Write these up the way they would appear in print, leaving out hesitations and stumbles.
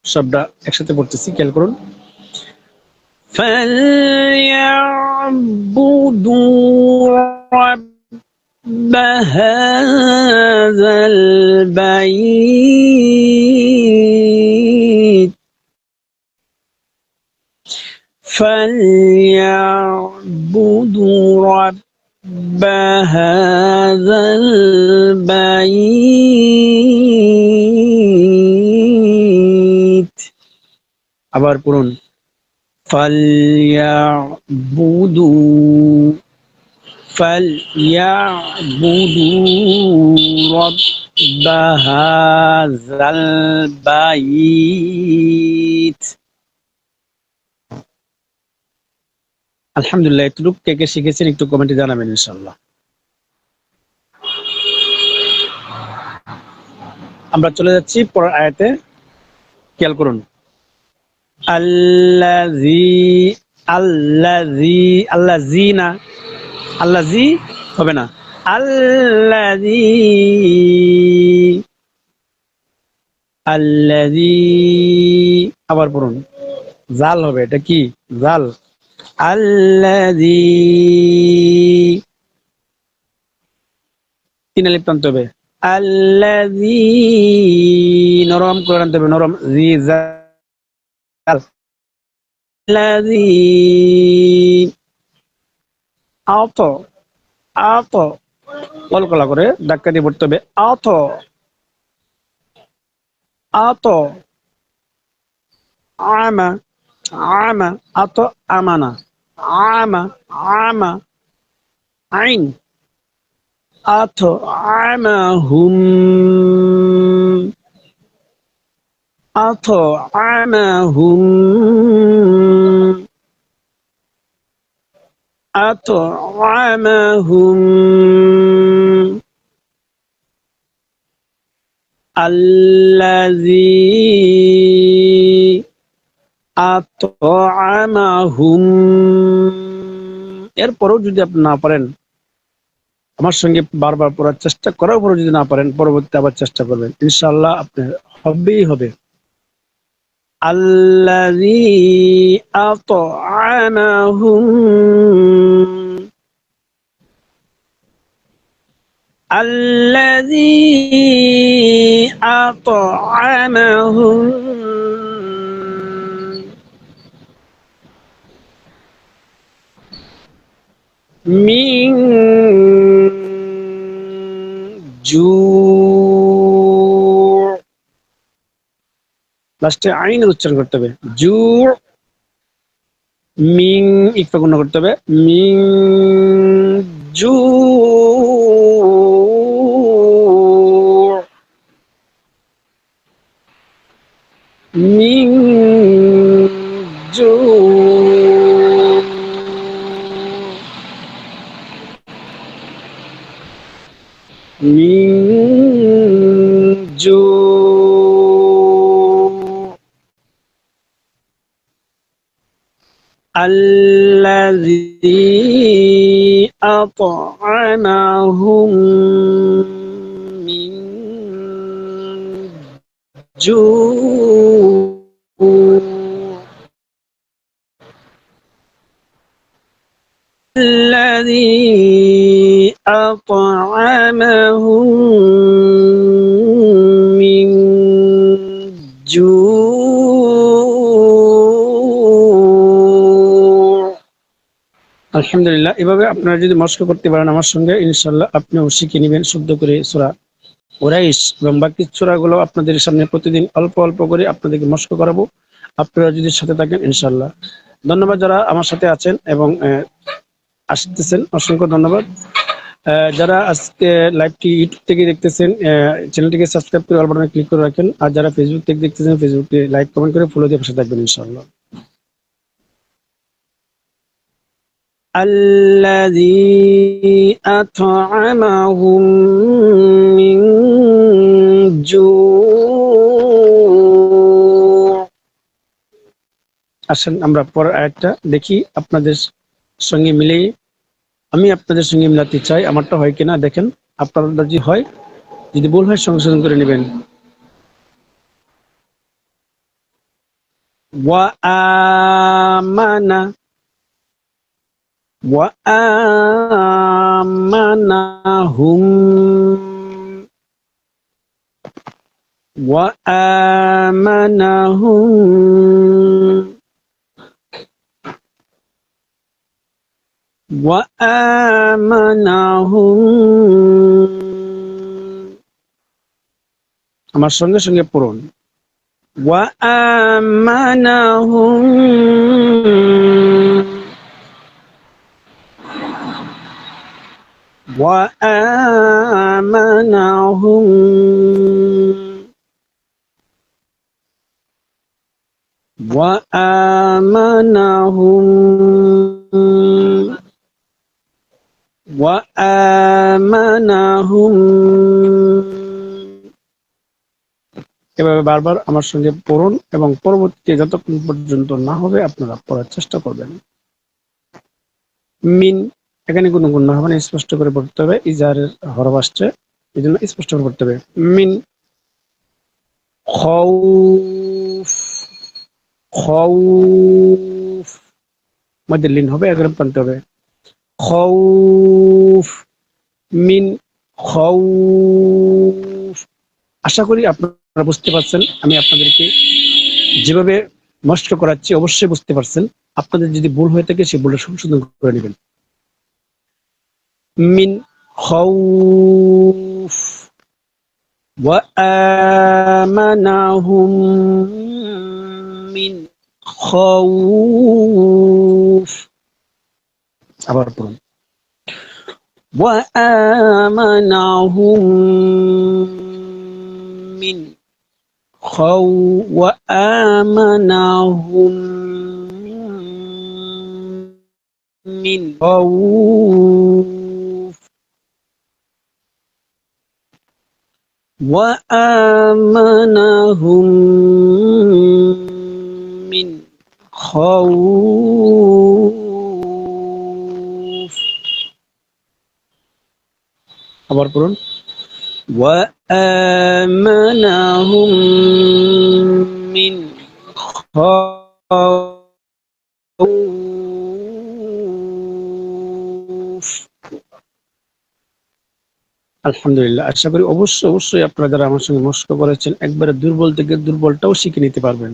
সবটা একসাথে পড়তেছি, খেয়াল করুন। فليعبدوا رب هذا البيت فليعبدوا رب هذا البيت আবার পড়ুন فليعبدوا رب هذا البيت আলহামদুলিল্লাহ। এতটুকু কে কে শিখেছেন একটু কমেন্টে জানাবেন ইনশাআল্লাহ। আমরা চলে যাচ্ছি পরের আয়াতে, খেয়াল করুন। আল্লাযী হবে না, আল্লাযী আবার পড়ুন, জাল হবে, এটা কি জাল, আল্লাযী তিন আলিফ টানতে হবে, আল্লাযী নরম করে আনতে হবে, নরম জি জাল, আল্লাযী আত কলকলা করে ধাক্কা দিয়ে পড়তে হবে, আত আমা আত আমানা আমা আইন আত আমাহুম أطعمهم الذي أطعمهم। এরপরও যদি আপনি না পারেন, আমার সঙ্গে বারবার পড়ার চেষ্টা করার পরও যদি না পারেন, পরবর্তীতে আবার চেষ্টা করবেন, ইনশাআল্লাহ আপনার হবেই হবে। الذي أطعمهم من جوع। লাস্টে আইনের উচ্চারণ করতে হবে, জুর, মিং ইকফা গুণ করতে হবে, মিং জু মিং জু মিং জু الذي أطعمهم من جوع الذي أطعمهم من جوع। আলহামদুলিল্লাহ। এভাবে আপনারা যদি মস্ক করতে পারেন আমার সঙ্গে, ইনশাআল্লাহ আপনিও শিখে নেবেন শুদ্ধ করে সূরা কুরাইশ এবং বাকি সূরাগুলো আপনাদের সামনে প্রতিদিন অল্প অল্প করে আপনাদেরকে মস্ক করাবো, আপনারা যদি সাথে থাকেন ইনশাআল্লাহ। ধন্যবাদ যারা আমার সাথে আছেন এবং আসতেছেন, অসংখ্য ধন্যবাদ। যারা আজকে লাইভটি ইউটিউব থেকে দেখতেছেন, চ্যানেলটিকে সাবস্ক্রাইব করে অল বাটনে ক্লিক করে রাখেন, আর যারা ফেসবুক থেকে দেখতেছেন ফেসবুকে লাইক কমেন্ট করে ফলো দিয়ে পাশে থাকবেন ইনশাআল্লাহ। الذي أطعمهم من جوع। আসেন আমরা পরের আয়াতটা দেখি, আপনাদের সঙ্গে মিলে আমি আপনাদের সঙ্গে মিলাতে চাই, আমারটা হয় কিনা দেখেন, আপনাদের যদি হয়, যদি ভুল হয় সংশোধন করে নেবেন। وآمن وآمنهم وآمنهم وآمنهم আমার সঙ্গে সঙ্গে পড়ুন وآمنهم وآمنهم وآمنهم وآمنهم এভাবে বারবার আমার সঙ্গে পড়ুন এবং পরবর্তীতে যতক্ষণ পর্যন্ত না হবে আপনারা পড়ার চেষ্টা করবেন। মিন এখানে কোনো গুণ হবে না, স্পষ্ট করে পড়তে হবে, ইজারের হরফ আসছে এই জন্য স্পষ্ট করে পড়তে হবে। মিন খাউফ খাউফ মধ্যে লিন হবে, একরকম টানতে হবে। খাউফ মিন খাউফ। আশা করি আপনারা বুঝতে পারছেন আমি আপনাদেরকে যেভাবে মস্ক করাচ্ছি অবশ্যই বুঝতে পারছেন। আপনাদের যদি ভুল হয়ে থাকে সেই ভুলটা সংশোধন করে নেবেন। মিন খাউফ ওয়া আমানাহুম মিন খাউফ। আবার পড়ুন ওয়া আমানাহুম মিন وآمنهم من خوف وآمنهم من خوف আবার পড়ুন وآمنهم من خوف। আলহামদুলিল্লাহ, আশা করি অবশ্যই আপনারা যারা আমার সঙ্গে মস্ক করেছেন একবারে দুর্বল থেকে দুর্বলটাও শিখে নিতে পারবেন।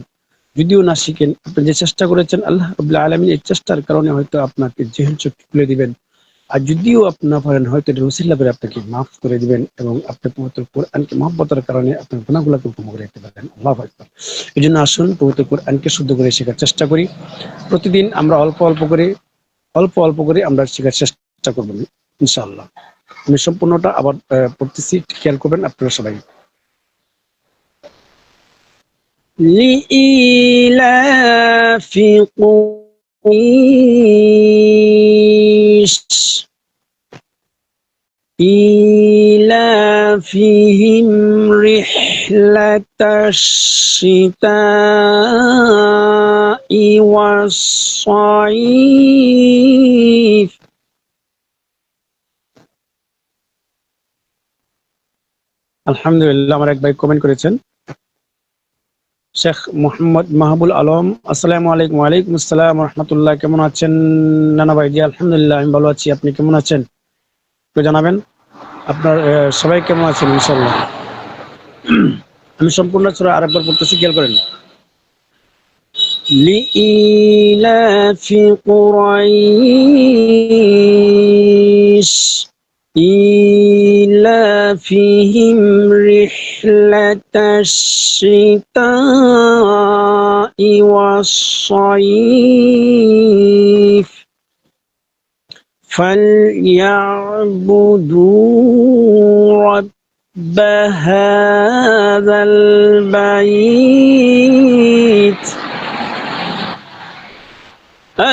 যদিও না শিখেন, আপনি যে চেষ্টা করেছেন আল্লাহ রাব্বুল আলামিন এই চেষ্টার কারণে হয়তো আপনাকে জেহেল চোখে খুলে দিবেন। আর যদিও আপনি না পারেন হয়তো এটা ওসিলা করে আপনাকে মাফ করে দিবেন এবং আপনি পবিত্র কোরআনকে মহব্বতের কারণে আপনার গুনাহগুলোকে ক্ষমা করে দিতে পারেন। আল্লাহু আকবার। এই জন্য আসুন পবিত্র কোরআনকে শুদ্ধ করে শেখার চেষ্টা করি। প্রতিদিন আমরা অল্প অল্প করে আমরা শেখার চেষ্টা করবো ইনশাআল্লাহ। আমি সম্পূর্ণটা আবার পড়তেছি, খেয়াল করবেন আপনারা সবাই। লিইলাফি কুরাইশ إيلافهم رحلة الشتاء والصيف আলহামদুলিল্লাহ, আমার এক ভাই কমেন্ট করেছেন, শেখ মোহাম্মদ মাহবুল আলম, আসসালামু আলাইকুম। ওয়ালাইকুম আসসালাম রহমতুল্লাহ। কেমন আছেন নানা ভাই? জি আলহামদুলিল্লাহ, আমি ভালো আছি। আপনি কেমন আছেন একটু জানাবেন। আপনার সবাই কেমন আছেন? ইনশাআল্লাহ। আমি সম্পূর্ণ সূরা আরেকবার পড়তেছি, খেয়াল করেন। লিইলাফি কুরাইশ إيلافهم رحلة الشتاء والصيف فليعبدوا رب هذا البيت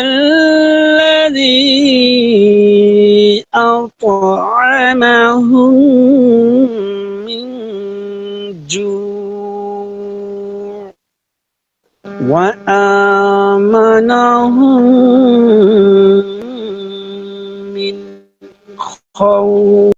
الذي أطعمهم من جوع وآمنهم من خوف